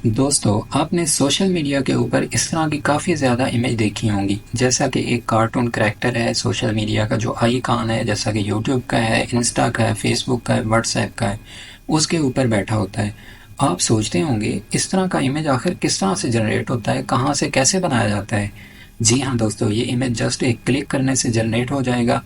दोस्तों, आपने social media के ऊपर इस तरह की काफ़ी ज़्यादा इमेज देखी होंगी। जैसा कि एक कार्टून करैक्टर है सोशल मीडिया का जो आइकॉन है, जैसा कि यूट्यूब का है, इंस्टा का है, फेसबुक का है, व्हाट्सएप का है, उसके ऊपर बैठा होता है। आप सोचते होंगे इस तरह का इमेज आखिर किस तरह से जनरेट होता है, कहाँ से कैसे बनाया जाता है। जी हाँ दोस्तों, ये इमेज जस्ट एक क्लिक करने से जनरेट हो जाएगा।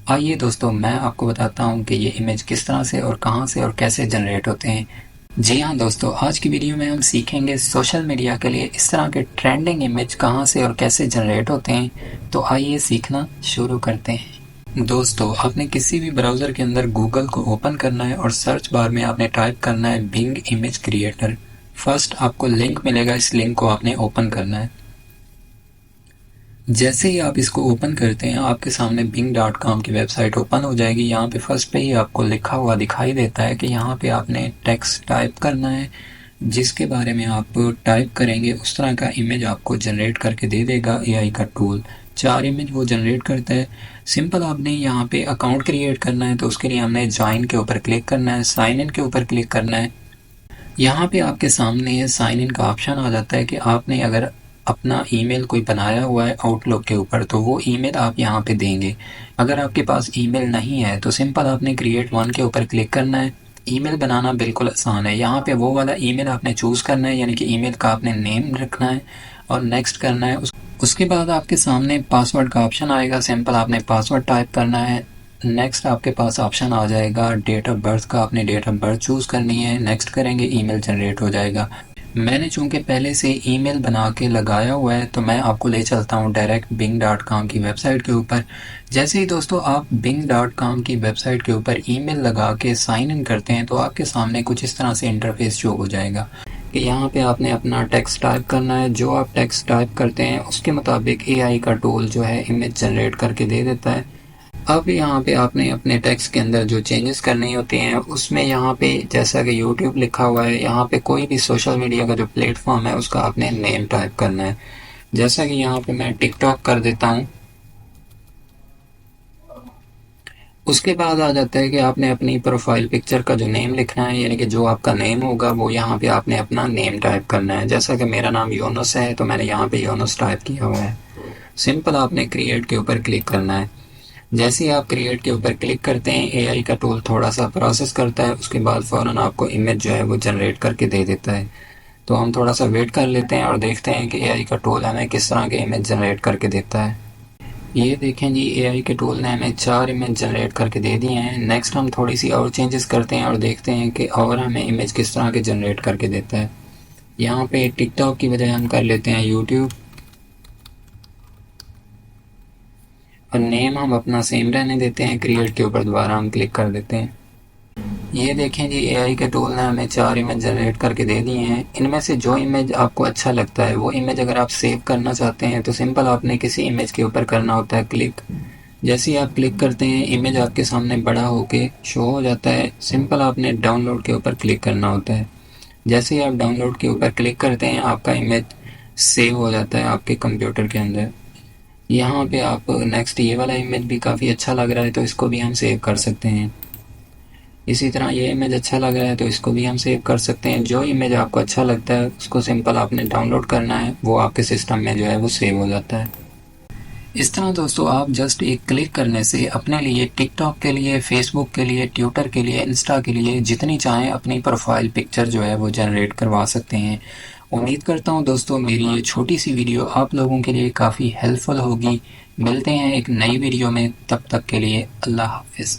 आइए दोस्तों, मैं आपको बताता हूँ कि ये इमेज किस तरह से और कहाँ से और कैसे जनरेट होते हैं। जी हाँ दोस्तों, आज की वीडियो में हम सीखेंगे सोशल मीडिया के लिए इस तरह के ट्रेंडिंग इमेज कहाँ से और कैसे जनरेट होते हैं। तो आइए सीखना शुरू करते हैं। दोस्तों, आपने किसी भी ब्राउज़र के अंदर गूगल को ओपन करना है और सर्च बार में आपने टाइप करना है बिंग इमेज क्रिएटर। फर्स्ट आपको लिंक मिलेगा, इस लिंक को आपने ओपन करना है। जैसे ही आप इसको ओपन करते हैं, आपके सामने bing.com की वेबसाइट ओपन हो जाएगी। यहाँ पे फर्स्ट पे ही आपको लिखा हुआ दिखाई देता है कि यहाँ पे आपने टेक्स्ट टाइप करना है। जिसके बारे में आप टाइप करेंगे उस तरह का इमेज आपको जनरेट करके दे देगा एआई का टूल। 4 इमेज वो जनरेट करता है। सिंपल आपने यहाँ पे अकाउंट क्रिएट करना है, तो उसके लिए हमने ज्वाइन के ऊपर क्लिक करना है, साइन इन के ऊपर क्लिक करना है। यहाँ पे आपके सामने साइन इन का ऑप्शन आ जाता है कि आपने अगर अपना ईमेल कोई बनाया हुआ है आउटलुक के ऊपर, तो वो ईमेल आप यहाँ पे देंगे। अगर आपके पास ईमेल नहीं है तो सिंपल आपने क्रिएट वन के ऊपर क्लिक करना है। ईमेल बनाना बिल्कुल आसान है। यहाँ पे वो वाला ईमेल आपने चूज़ करना है, यानी कि ईमेल का आपने नेम रखना है और नेक्स्ट करना है। उसके बाद आपके सामने पासवर्ड का ऑप्शन आएगा। सिंपल आपने पासवर्ड टाइप करना है। नेक्स्ट आपके पास ऑप्शन आ जाएगा डेट ऑफ बर्थ का, आपने डेट ऑफ बर्थ चूज़ करनी है। नेक्स्ट करेंगे, ईमेल जनरेट हो जाएगा। मैंने चूंकि पहले से ईमेल बना के लगाया हुआ है, तो मैं आपको ले चलता हूँ डायरेक्ट bing.com की वेबसाइट के ऊपर। जैसे ही दोस्तों आप bing.com की वेबसाइट के ऊपर ईमेल लगा के साइन इन करते हैं, तो आपके सामने कुछ इस तरह से इंटरफेस शो हो जाएगा कि यहाँ पे आपने अपना टेक्स्ट टाइप करना है। जो आप टेक्स्ट टाइप करते हैं उसके मुताबिक एआई का टूल जो है इमेज जनरेट करके दे देता है। अब यहाँ पे आपने अपने टेक्स्ट के अंदर जो चेंजेस करने होते हैं, उसमें यहाँ पे जैसा कि यूट्यूब लिखा हुआ है, यहाँ पे कोई भी सोशल मीडिया का जो प्लेटफॉर्म है उसका आपने नेम टाइप करना है। जैसा कि यहाँ पे मैं टिकटॉक कर देता हूँ। उसके बाद आ जाता है कि आपने अपनी प्रोफाइल पिक्चर का जो नेम लिखना है, यानी कि जो आपका नेम होगा वो यहाँ पे आपने अपना नेम टाइप करना है। जैसा कि मेरा नाम योनस है, तो मैंने यहाँ पे योनस टाइप किया हुआ है। सिंपल आपने क्रिएट के ऊपर क्लिक करना है। जैसे ही आप क्रिएट के ऊपर क्लिक करते हैं, एआई का टूल थोड़ा सा प्रोसेस करता है। उसके बाद फ़ौरन आपको इमेज जो है वो जनरेट करके दे देता है। तो हम थोड़ा सा वेट कर लेते हैं और देखते हैं कि एआई का टूल हमें किस तरह के इमेज जनरेट करके देता है। ये देखें जी, एआई के टूल ने हमें 4 इमेज जनरेट करके दे दिए हैं। नेक्स्ट हम थोड़ी सी और चेंजेस करते हैं और देखते हैं कि और हमें इमेज किस तरह के जनरेट करके देता है। यहाँ पे टिकटॉक की बजाय हम कर लेते हैं यूट्यूब, और नेम हम अपना सेम रहने देते हैं। क्रिएट के ऊपर दोबारा हम क्लिक कर देते हैं। ये देखें जी, एआई के टूल ने हमें 4 इमेज जनरेट करके दे दिए हैं। इनमें से जो इमेज आपको अच्छा लगता है, वो इमेज अगर आप सेव करना चाहते हैं तो सिंपल आपने किसी इमेज के ऊपर करना होता है क्लिक। जैसे ही आप क्लिक करते हैं, इमेज आपके सामने बड़ा होके शो हो जाता है। सिंपल आपने डाउनलोड के ऊपर क्लिक करना होता है। जैसे ही आप डाउनलोड के ऊपर क्लिक करते हैं, आपका इमेज सेव हो जाता है आपके कंप्यूटर के अंदर। यहाँ पे आप नेक्स्ट, ये वाला इमेज भी काफ़ी अच्छा लग रहा है, तो इसको भी हम सेव कर सकते हैं। इसी तरह ये इमेज अच्छा लग रहा है तो इसको भी हम सेव कर सकते हैं। जो इमेज आपको अच्छा लगता है उसको सिंपल आपने डाउनलोड करना है, वो आपके सिस्टम में जो है वो सेव हो जाता है। इस तरह दोस्तों आप जस्ट एक क्लिक करने से अपने लिए टिकटॉक के लिए, फेसबुक के लिए, ट्विटर के लिए, इंस्टा के लिए जितनी चाहें अपनी प्रोफाइल पिक्चर जो है वो जनरेट करवा सकते हैं। उम्मीद करता हूँ दोस्तों मेरी ये छोटी सी वीडियो आप लोगों के लिए काफ़ी हेल्पफुल होगी। मिलते हैं एक नई वीडियो में, तब तक के लिए अल्लाह हाफिज़।